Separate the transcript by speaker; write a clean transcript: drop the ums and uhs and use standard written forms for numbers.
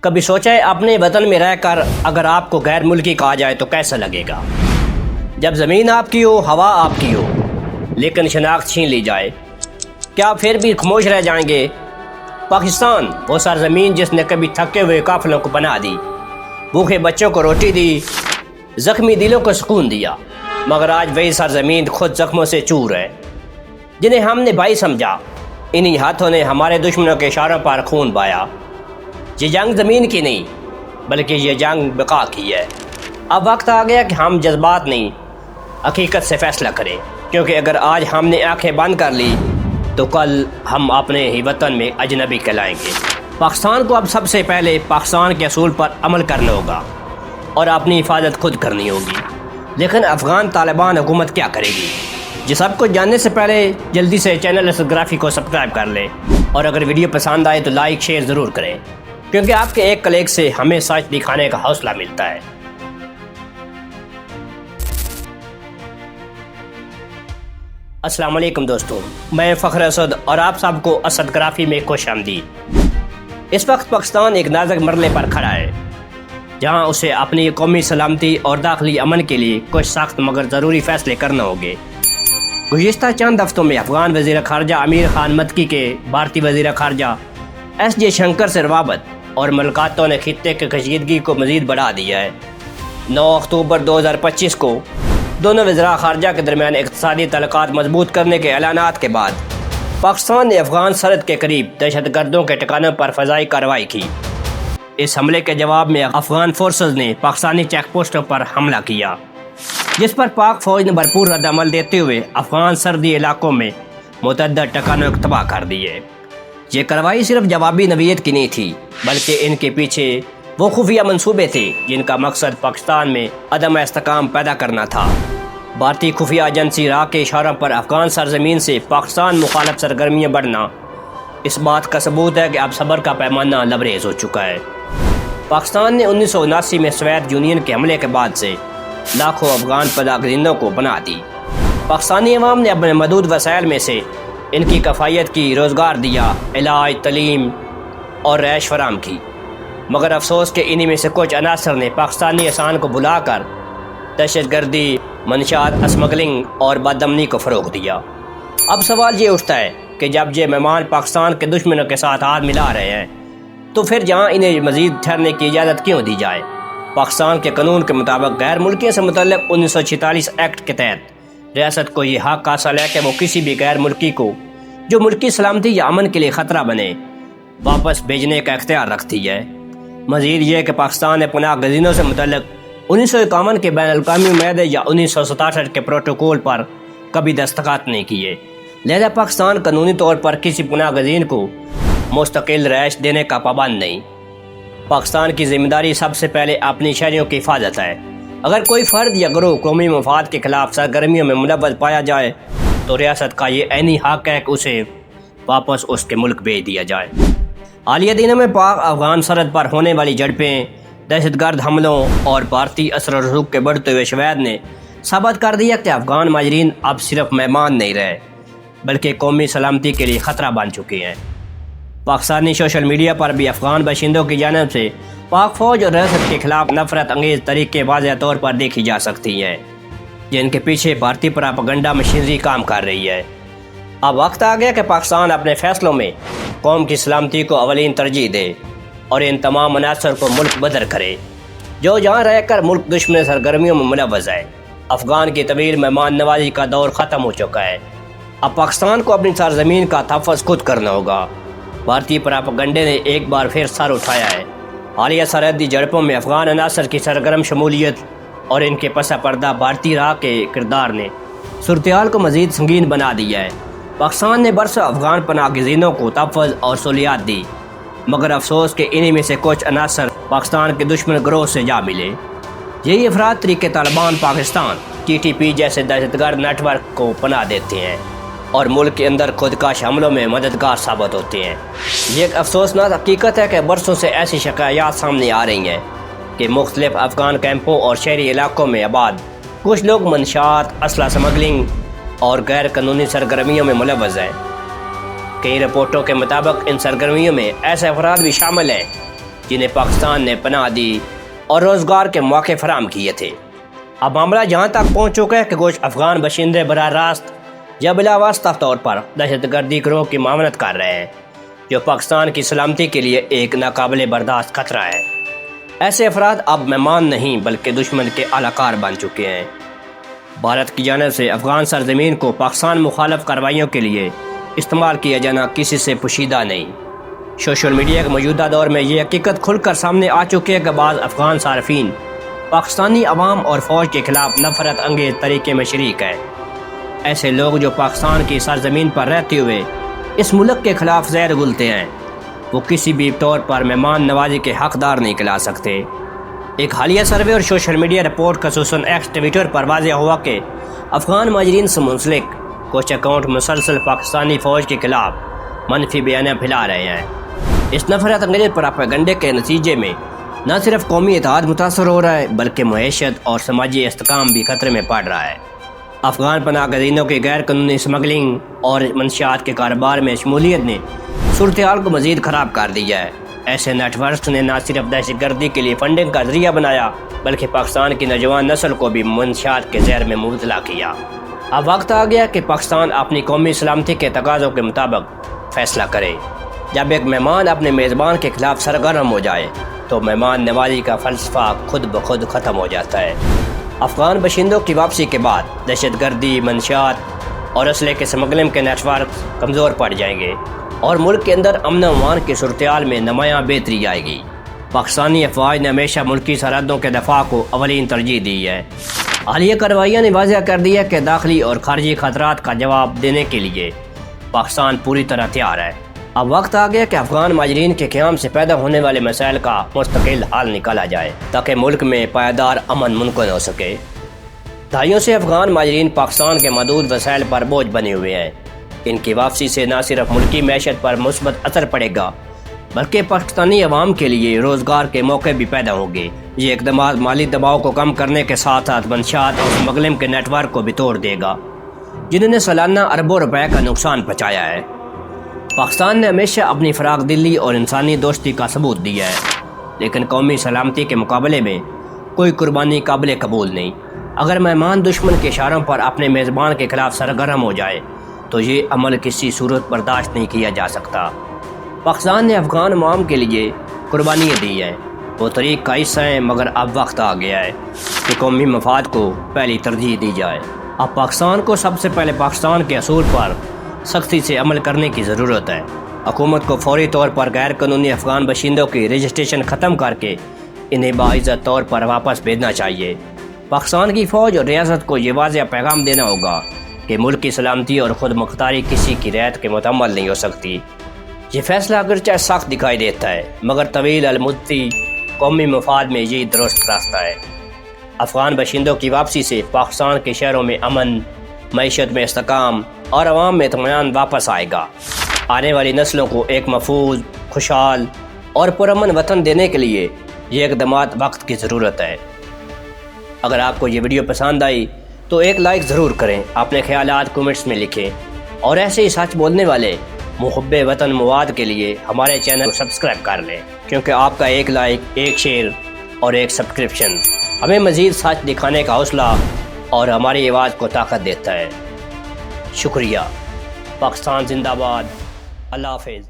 Speaker 1: کبھی سوچا ہے اپنے وطن میں رہ کر اگر آپ کو غیر ملکی کہا جائے تو کیسا لگے گا؟ جب زمین آپ کی ہو، ہوا آپ کی ہو، لیکن شناخت چھین لی جائے، کیا پھر بھی خاموش رہ جائیں گے؟ پاکستان وہ سرزمین جس نے کبھی تھکے ہوئے قافلوں کو پناہ دی، بھوکے بچوں کو روٹی دی، زخمی دلوں کو سکون دیا، مگر آج وہی سرزمین خود زخموں سے چور ہے۔ جنہیں ہم نے بھائی سمجھا، انہی ہاتھوں نے ہمارے دشمنوں کے اشاروں پر خون بہایا۔ یہ جنگ زمین کی نہیں، بلکہ یہ جنگ بقا کی ہے۔ اب وقت آ گیا کہ ہم جذبات نہیں، حقیقت سے فیصلہ کریں، کیونکہ اگر آج ہم نے آنکھیں بند کر لی تو کل ہم اپنے ہی وطن میں اجنبی کہلائیں گے۔ پاکستان کو اب سب سے پہلے پاکستان کے اصول پر عمل کرنا ہوگا اور اپنی حفاظت خود کرنی ہوگی۔ لیکن افغان طالبان حکومت کیا کرے گی؟ یہ سب کچھ جاننے سے پہلے جلدی سے چینل اسد گرافی کو سبسکرائب کر لیں، اور اگر ویڈیو پسند آئے تو لائک شیئر ضرور کریں، کیونکہ آپ کے ایک کلک سے ہمیں سچ دکھانے کا حوصلہ ملتا ہے۔ السلام علیکم دوستوں، میں فخر اسد اور آپ سب کو اسد گرافی میں خوش آمدید۔ اس وقت پاکستان ایک نازک مرحلے پر کھڑا ہے، جہاں اسے اپنی قومی سلامتی اور داخلی امن کے لیے کچھ سخت مگر ضروری فیصلے کرنا ہوں گے۔ گزشتہ چند ہفتوں میں افغان وزیر خارجہ امیر خان متکی کے بھارتی وزیر خارجہ ایس جے شنکر سے روابط اور ملاقاتوں نے خطے کی کشیدگی کو مزید بڑھا دیا ہے۔ 9 اکتوبر 2025 کو دونوں وزراء خارجہ کے درمیان اقتصادی تعلقات مضبوط کرنے کے اعلانات کے بعد پاکستان نے افغان سرحد کے قریب دہشت گردوں کے ٹھکانوں پر فضائی کارروائی کی۔ اس حملے کے جواب میں افغان فورسز نے پاکستانی چیک پوسٹوں پر حملہ کیا، جس پر پاک فوج نے بھرپور رد عمل دیتے ہوئے افغان سرحدی علاقوں میں متعدد ٹھکانوں کو تباہ کر دیے۔ یہ کارروائی صرف جوابی نوعیت کی نہیں تھی، بلکہ ان کے پیچھے وہ خفیہ منصوبے تھے جن کا مقصد پاکستان میں عدم استحکام پیدا کرنا تھا۔ بھارتی خفیہ ایجنسی را کے اشاروں پر افغان سرزمین سے پاکستان مخالف سرگرمیاں بڑھنا اس بات کا ثبوت ہے کہ اب صبر کا پیمانہ لبریز ہو چکا ہے۔ پاکستان نے 1979 میں سوویت یونین کے حملے کے بعد سے لاکھوں افغان پناہ گزینوں کو بنا دی۔ پاکستانی عوام نے اپنے محدود وسائل میں سے ان کی کفایت کی، روزگار دیا، علاج، تعلیم اور رہائش فراہم کی، مگر افسوس کہ انہی میں سے کچھ عناصر نے پاکستانی انسان کو بھلا کر دہشت گردی، منشیات اسمگلنگ اور بدامنی کو فروغ دیا۔ اب سوال یہ اٹھتا ہے کہ جب یہ مہمان پاکستان کے دشمنوں کے ساتھ ہاتھ ملا رہے ہیں تو پھر جہاں انہیں مزید ٹھہرنے کی اجازت کیوں دی جائے؟ پاکستان کے قانون کے مطابق غیر ملکیوں سے متعلق 1946 ایکٹ کے تحت ریاست کو یہ حق حاصل ہے کہ وہ کسی بھی غیر ملکی کو جو ملکی سلامتی یا امن کے لیے خطرہ بنے واپس بھیجنے کا اختیار رکھتی ہے۔ مزید یہ کہ پاکستان نے پناہ گزینوں سے متعلق 1951 کے بین الاقوامی معاہدے یا 1967 کے پروٹوکول پر کبھی دستخط نہیں کیے، لہذا پاکستان قانونی طور پر کسی پناہ گزین کو مستقل رہائش دینے کا پابند نہیں۔ پاکستان کی ذمہ داری سب سے پہلے اپنی شہریوں کی حفاظت ہے۔ اگر کوئی فرد یا گروہ قومی مفاد کے خلاف سرگرمیوں میں ملوث پایا جائے تو ریاست کا یہ عینی حق ہے کہ اسے واپس اس کے ملک بھیج دیا جائے۔ حالیہ دنوں میں پاک افغان سرحد پر ہونے والی جھڑپیں، دہشت گرد حملوں اور بھارتی اثر و رسوخ کے بڑھتے ہوئے شواہد نے ثابت کر دیا کہ افغان مہاجرین اب صرف مہمان نہیں رہے، بلکہ قومی سلامتی کے لیے خطرہ بن چکے ہیں۔ پاکستانی سوشل میڈیا پر بھی افغان باشندوں کی جانب سے پاک فوج اور ریاست کے خلاف نفرت انگیز طریقے واضح طور پر دیکھی جا سکتی ہیں، جن کے پیچھے بھارتی پراپیگنڈا مشینری کام کر رہی ہے۔ اب وقت آ گیا کہ پاکستان اپنے فیصلوں میں قوم کی سلامتی کو اولین ترجیح دے اور ان تمام عناصر کو ملک بدر کرے جو جہاں رہ کر ملک دشمن سرگرمیوں میں ملوث ہے۔ افغان کی طویل مہمان نوازی کا دور ختم ہو چکا ہے۔ اب پاکستان کو اپنی سرزمین کا تحفظ خود کرنا ہوگا۔ بھارتی پراپیگنڈے نے ایک بار پھر سر اٹھایا ہے۔ حالیہ سرحدی جھڑپوں میں افغان عناصر کی سرگرم شمولیت اور ان کے پس پردہ بھارتی راہ کے کردار نے صورتحال کو مزید سنگین بنا دیا ہے۔ پاکستان نے برسوں افغان پناہ گزینوں کو تحفظ اور سہولیات دی، مگر افسوس کہ انہی میں سے کچھ عناصر پاکستان کے دشمن گروہ سے جا ملے۔ یہی افراد طریقے طالبان پاکستان، TTP جیسے دہشت گرد نیٹ ورک کو پناہ دیتے ہیں اور ملک کے اندر خودکش حملوں میں مددگار ثابت ہوتے ہیں۔ یہ ایک افسوسناک حقیقت ہے کہ برسوں سے ایسی شکایات سامنے آ رہی ہیں کہ مختلف افغان کیمپوں اور شہری علاقوں میں آباد کچھ لوگ منشیات، اسلحہ سمگلنگ اور غیر قانونی سرگرمیوں میں ملوث ہیں۔ کئی رپورٹوں کے مطابق ان سرگرمیوں میں ایسے افراد بھی شامل ہیں جنہیں پاکستان نے پناہ دی اور روزگار کے مواقع فراہم کیے تھے۔ اب معاملہ جہاں تک پہنچ چکا ہے کہ کچھ افغان باشندے براہ راست یا بلا واسطہ طور پر دہشت گردی گروہ کی معاونت کر رہے ہیں، جو پاکستان کی سلامتی کے لیے ایک ناقابل برداشت خطرہ ہے۔ ایسے افراد اب مہمان نہیں بلکہ دشمن کے اعلی کار بن چکے ہیں۔ بھارت کی جانب سے افغان سرزمین کو پاکستان مخالف کارروائیوں کے لیے استعمال کیا جانا کسی سے پوشیدہ نہیں۔ سوشل میڈیا کے موجودہ دور میں یہ حقیقت کھل کر سامنے آ چکی ہے کہ بعض افغان صارفین پاکستانی عوام اور فوج کے خلاف نفرت انگیز طریقے میں شریک ہیں۔ ایسے لوگ جو پاکستان کی سرزمین پر رہتے ہوئے اس ملک کے خلاف زہر گھولتے ہیں، وہ کسی بھی طور پر مہمان نوازی کے حقدار نہیں کہلا سکتے۔ ایک حالیہ سروے اور سوشل میڈیا رپورٹ خصوصاً ایکس ٹویٹر پر واضح ہوا کہ افغان مہاجرین سے منسلک کچھ اکاؤنٹ مسلسل پاکستانی فوج کے خلاف منفی بیانیاں پھیلا رہے ہیں۔ اس نفرت انگیز پروپیگنڈے کے نتیجے میں نہ صرف قومی اتحاد متاثر ہو رہا ہے بلکہ معیشت اور سماجی استحکام بھی خطرے میں پڑ رہا ہے۔ افغان پناہ گزینوں کی غیر قانونی اسمگلنگ اور منشیات کے کاروبار میں شمولیت نے صورتحال کو مزید خراب کر دیا ہے۔ ایسے نیٹ ورکس نے نہ صرف دہشت گردی کے لیے فنڈنگ کا ذریعہ بنایا بلکہ پاکستان کی نوجوان نسل کو بھی منشیات کے زہر میں مبتلا کیا۔ اب وقت آ گیا کہ پاکستان اپنی قومی سلامتی کے تقاضوں کے مطابق فیصلہ کرے۔ جب ایک مہمان اپنے میزبان کے خلاف سرگرم ہو جائے تو مہمان نوازی کا فلسفہ خود بخود ختم ہو جاتا ہے۔ افغان باشندوں کی واپسی کے بعد دہشت گردی، منشیات اور اسلحے کے اسمگلنگ کے نیٹ ورک کمزور پڑ جائیں گے اور ملک کے اندر امن و امان کی صورتحال میں نمایاں بہتری آئے گی۔ پاکستانی افواج نے ہمیشہ ملکی سرحدوں کے دفاع کو اولین ترجیح دی ہے۔ حالیہ کارروائیاں نے واضح کر دیا کہ داخلی اور خارجی خطرات کا جواب دینے کے لیے پاکستان پوری طرح تیار ہے۔ اب وقت آ گیا کہ افغان مہاجرین کے قیام سے پیدا ہونے والے مسائل کا مستقل حل نکالا جائے تاکہ ملک میں پائیدار امن ممکن ہو سکے۔ دہائیوں سے افغان مہاجرین پاکستان کے محدود وسائل پر بوجھ بنے ہوئے ہیں۔ ان کی واپسی سے نہ صرف ملکی معیشت پر مثبت اثر پڑے گا بلکہ پاکستانی عوام کے لیے روزگار کے موقع بھی پیدا ہوں گے۔ یہ اقدامات مالی دباؤ کو کم کرنے کے ساتھ ساتھ منشیات اور اسمگلنگ کے نیٹ ورک کو بھی توڑ دے گا جنہوں نے سالانہ اربوں روپے کا نقصان پہنچایا ہے۔ پاکستان نے ہمیشہ اپنی فراخ دلی اور انسانی دوستی کا ثبوت دیا ہے، لیکن قومی سلامتی کے مقابلے میں کوئی قربانی قابل قبول نہیں۔ اگر مہمان دشمن کے اشاروں پر اپنے میزبان کے خلاف سرگرم ہو جائے تو یہ عمل کسی صورت برداشت نہیں کیا جا سکتا۔ پاکستان نے افغان عوام کے لیے قربانیاں دی ہیں، وہ طریق کا حصہ ہیں، مگر اب وقت آ گیا ہے کہ قومی مفاد کو پہلی ترجیح دی جائے۔ اب پاکستان کو سب سے پہلے پاکستان کے اصول پر سختی سے عمل کرنے کی ضرورت ہے۔ حکومت کو فوری طور پر غیر قانونی افغان باشندوں کی رجسٹریشن ختم کر کے انہیں باعزت طور پر واپس بھیجنا چاہیے۔ پاکستان کی فوج اور ریاست کو یہ واضح پیغام دینا ہوگا کہ ملک کی سلامتی اور خود مختاری کسی کی رعایت کے متحمل نہیں ہو سکتی۔ یہ فیصلہ اگرچہ سخت دکھائی دیتا ہے مگر طویل المدتی قومی مفاد میں یہی درست راستہ ہے۔ افغان باشندوں کی واپسی سے پاکستان کے شہروں میں امن، معیشت میں استحکام اور عوام میں اطمینان واپس آئے گا۔ آنے والی نسلوں کو ایک محفوظ، خوشحال اور پرامن وطن دینے کے لیے یہ اقدامات وقت کی ضرورت ہے۔ اگر آپ کو یہ ویڈیو پسند آئی تو ایک لائک ضرور کریں، اپنے خیالات کومنٹس میں لکھیں اور ایسے ہی سچ بولنے والے محب وطن مواد کے لیے ہمارے چینل کو سبسکرائب کر لیں، کیونکہ آپ کا ایک لائک، ایک شیئر اور ایک سبسکرپشن ہمیں مزید سچ دکھانے کا حوصلہ اور ہماری آواز کو طاقت دیتا ہے۔ شکریہ۔ پاکستان زندہ باد۔ اللہ حافظ۔